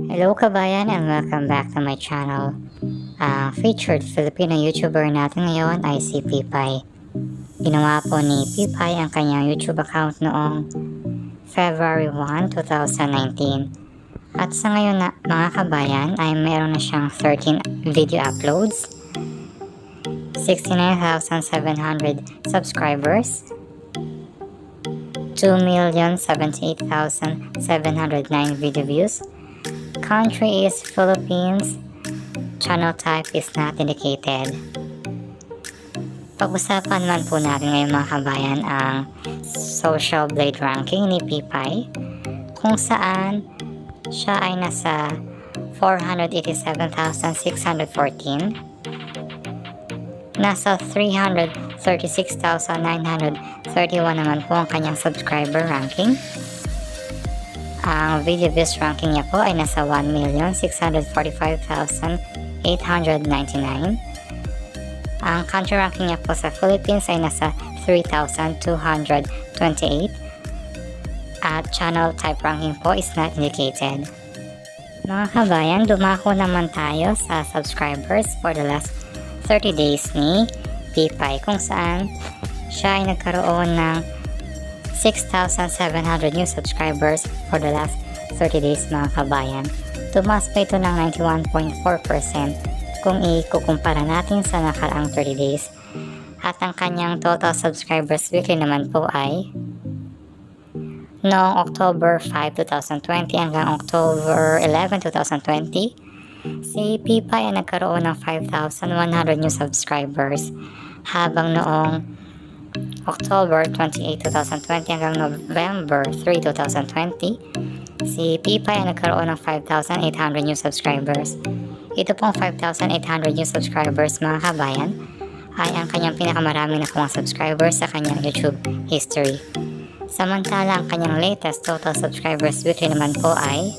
Hello kabayan and welcome back to my channel. Ang featured Filipino YouTuber natin ngayon ay si Pipay. Ginawa po ni Pipay ang kanyang YouTube account noong February 1, 2019. At sa ngayon na mga kabayan ay meron na siyang 13 video uploads, 69,700 subscribers, 2,078,709 video views. Country is Philippines. Channel type is not indicated. Pag-usapan naman po natin ngayon mga kabayan ang Social Blade ranking ni Pipay, kung saan siya ay nasa 487,614. Nasa 336,931 naman po ang kanyang subscriber ranking. Ang video views ranking niya po ay nasa 1,645,899. Ang country ranking niya po sa Philippines ay nasa 3,228. At channel type ranking po is not indicated. Mga kabayan, dumako naman tayo sa subscribers for the last 30 days ni Pipay, kung saan siya ay nagkaroon ng 6,700 new subscribers for the last 30 days mga kabayan. Tumaas pa ito ng 91.4% kung ikukumpara natin sa nakaraang 30 days. At ang kanyang total subscribers weekly naman po ay noong October 5, 2020 hanggang October 11, 2020, si Pipay ay nagkaroon ng 5,100 new subscribers, habang noong October 28, 2020 hanggang November 3, 2020, si Pipay ay nagkaroon ng 5,800 new subscribers. Ito pong 5,800 new subscribers mga kabayan ay ang kanyang pinakamaraming nakuha subscribers sa kanyang YouTube history. Samantala ang kanyang latest total subscribers weekly naman po ay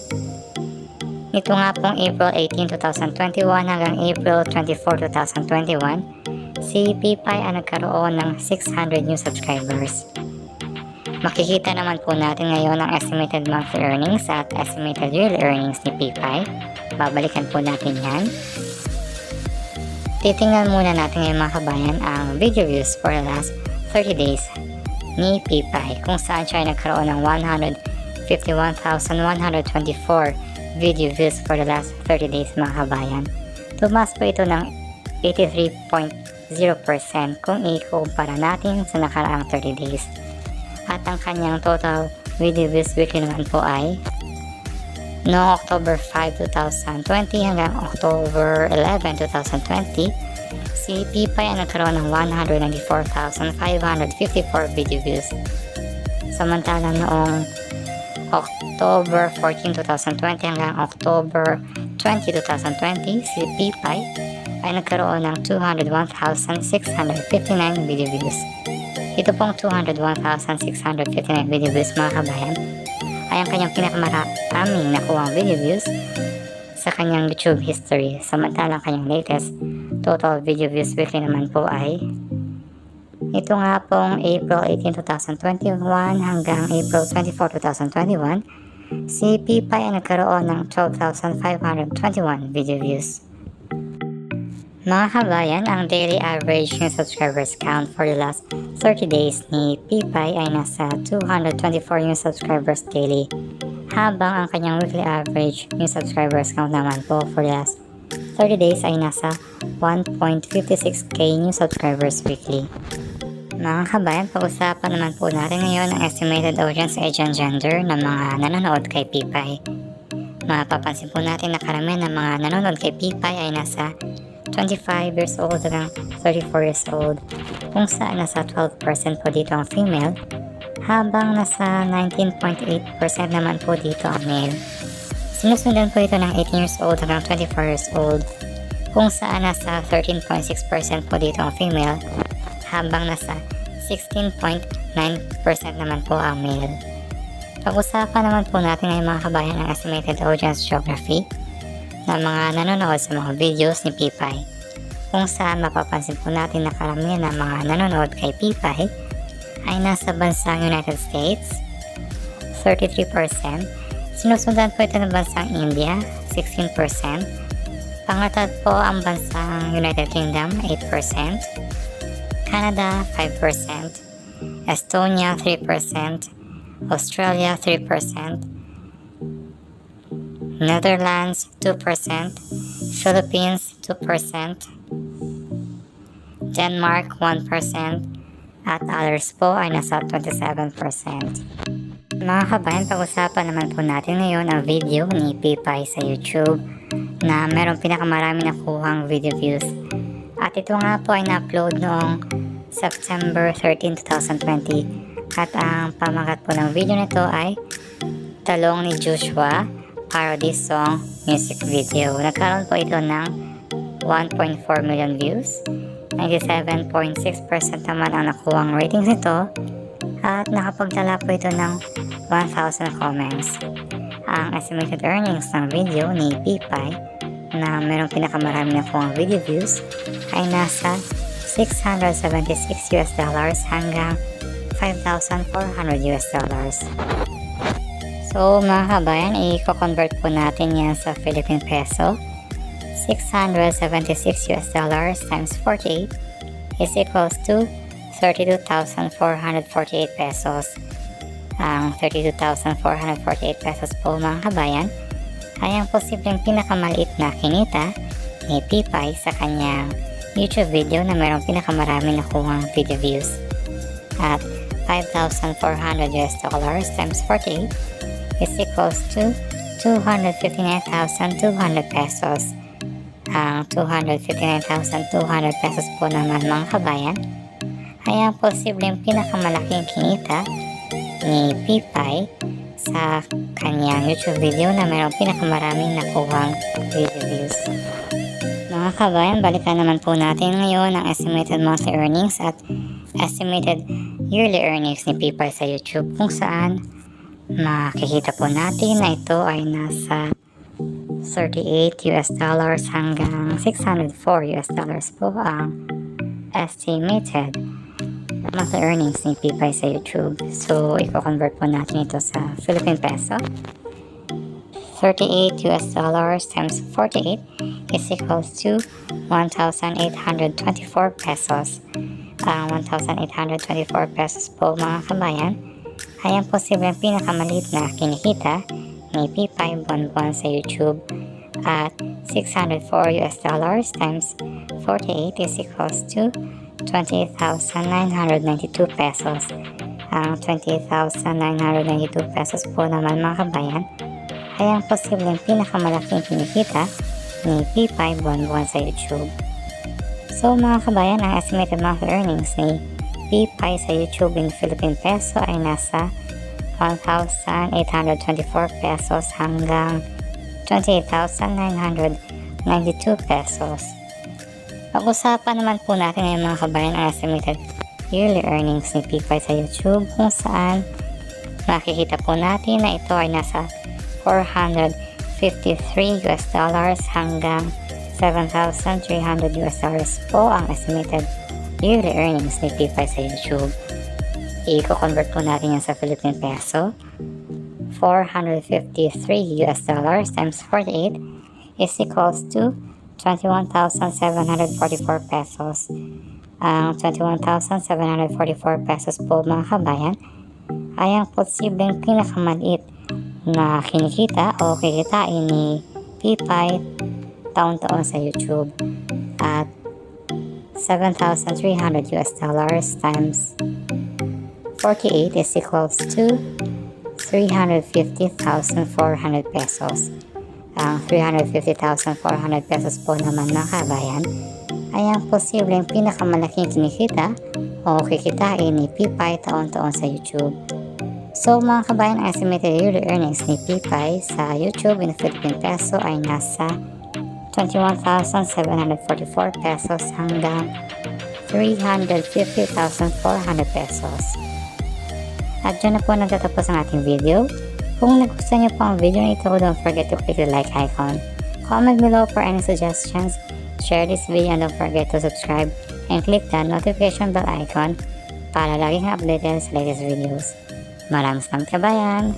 nito nga pong April 18, 2021 hanggang April 24, 2021, si Pipay ay nagkaroon ng 600 new subscribers. Makikita naman po natin ngayon ang estimated monthly earnings at estimated yearly earnings ni Pipay. Babalikan po natin yan. Titingnan muna natin ngayon mga kabayan ang video views for the last 30 days ni Pipay, kung saan siya ay nagkaroon ng 151,124 video views for the last 30 days mga kabayan. Tumaas po ito ng 83.0% kung ikukumpara natin sa nakaraang 30 days. At ang kanyang total video views weekly naman po ay noong October 5, 2020 hanggang October 11, 2020, si Pipay ay nagkaroon ng 194,554 video views. Samantalang noong October 14, 2020 hanggang October 20, 2020, si Pipay ay nagkaroon ng 201,659 video views. Ito pong 201,659 video views mga kabayan ay ang kanyang pinakamaraming nakuha video views sa kanyang YouTube history. Samantalang kanyang latest total video views weekly naman po ay ito nga pong April 18, 2021 hanggang April 24, 2021, si Pipay ay nagkaroon ng 12,521 video views. Mga kabayan, ang daily average new subscribers count for the last 30 days ni Pipay ay nasa 224 new subscribers daily, habang ang kanyang weekly average new subscribers count naman po for the last 30 days ay nasa 1.56k new subscribers weekly. Mga kabayan, pag-usapan naman po natin ngayon ang estimated audience age and gender ng mga nanonood kay Pipay. Mapapansin po natin na karamihan ng mga nanonood kay Pipay ay nasa 25 years old hanggang 34 years old, kung saan nasa 12% po dito ang female, habang nasa 19.8% naman po dito ang male. Sinusundan po ito ng 18 years old hanggang 24 years old, kung saan nasa 13.6% po dito ang female, habang nasa 16.9% naman po ang male. Pag-usapan naman po natin ngayon mga kabayan ang estimated audience geography ng mga nanonood sa mga videos ni Pipay, kung saan mapapansin po natin na karamihan ng mga nanonood kay Pipay ay nasa bansang United States, 33%, Sinusundan po ito ng bansang India, 16%. Pangatad po ang bansang United Kingdom, 8%. Canada, 5%. Estonia, 3%. Australia, 3%. Netherlands, 2%. Philippines, 2%. Denmark, 1%. At others po ay nasa 27%. Mga kabayan, pag-usapan naman po natin ngayon ang video ni PewDiePie sa YouTube na merong pinakamarami nakuhang video views. At ito nga po ay na-upload noong September 13, 2020. At ang pamagat po ng video nito ay Talong ni Joshua parody song music video. Nagkaroon po ito ng 1.4 million views. 97.6% naman ang nakuhang ratings nito at nakapagtala po ito ng 1,000 comments. Ang estimated earnings ng video ni PewDiePie na merong pinakamarami nakuhang video views ay nasa $676 hanggang $5,400. So mga kabayan, i-convert po natin yan sa Philippine peso. $676 times 48 is equals to 32,448 pesos. Ang 32,448 pesos po mga kabayan ay ang posibleng pinakamaliit na kinita ni PewDiePie sa kanyang YouTube video na mayroong pinakamarami nakuhang video views. At $5,400 times 48 is equals to 259,200 pesos. Ang 259,200 pesos po naman mga kabayan ay ang posibleng pinakamalaking kinita ni PewDiePie sa kanyang YouTube video na mayroong pinakamaraming nakuhang video views. Mga kabayan, balikan naman po natin ngayon ang estimated monthly earnings at estimated yearly earnings ni PewDiePie sa YouTube, kung saan makikita po natin na ito ay nasa $38 hanggang $604 po ang estimated monthly earnings ni PewDiePie sa YouTube. So, i-convert po natin ito sa Philippine peso. $38 times 48 is equals to 1,824 pesos. Ang 1,824 pesos po mga kabayan ay ang posibleng pinakamaliit na kinikita ni PewDiePie buwan-buwan sa YouTube at $604 times 48 is equals to 20,992 pesos. Ang 20,992 pesos po naman mga kabayan ay ang posibleng pinakamalaking kinikita ni PewDiePie buwan-buwan sa YouTube. So mga kabayan, ang estimated monthly earnings ni PewDiePie sa YouTube in Philippine peso ay nasa 1,824 pesos hanggang 28,992 pesos. Pag-usapan naman po natin ngayon mga kabayan ang estimated yearly earnings ni PewDiePie sa YouTube, kung saan makikita po natin na ito ay nasa $453 hanggang $7,300 po ang estimated yearly earnings ni PewDiePie sa YouTube. I-convert po natin yan sa Philippine peso. $453 times 48 is equals to 21,744 pesos. Ang 21,744 pesos po mga kabayan ay ang posibleng pinakamaliit na kinikita o kikitain ni PewDiePie taon-taon sa YouTube at $7,300 times 48 is equals to 350,400 pesos. Ang 350,400 pesos po naman mga kabayan ay ang posibleng pinakamalaking kinikita o kikitain ni PewDiePie taon-taon sa YouTube. So mga kabayan, ang estimated yearly earnings ni PewDiePie sa YouTube in Philippine peso ay nasa 21,744 pesos hanggang 350,400 pesos. At dyan na po nagtatapos ang ating video. Kung nagustuhan niyo po ang video na ito, don't forget to click the like icon. Comment below for any suggestions, share this video, and don't forget to subscribe and click the notification bell icon para lagi kang updated sa latest videos. Maraming salamat kabayan!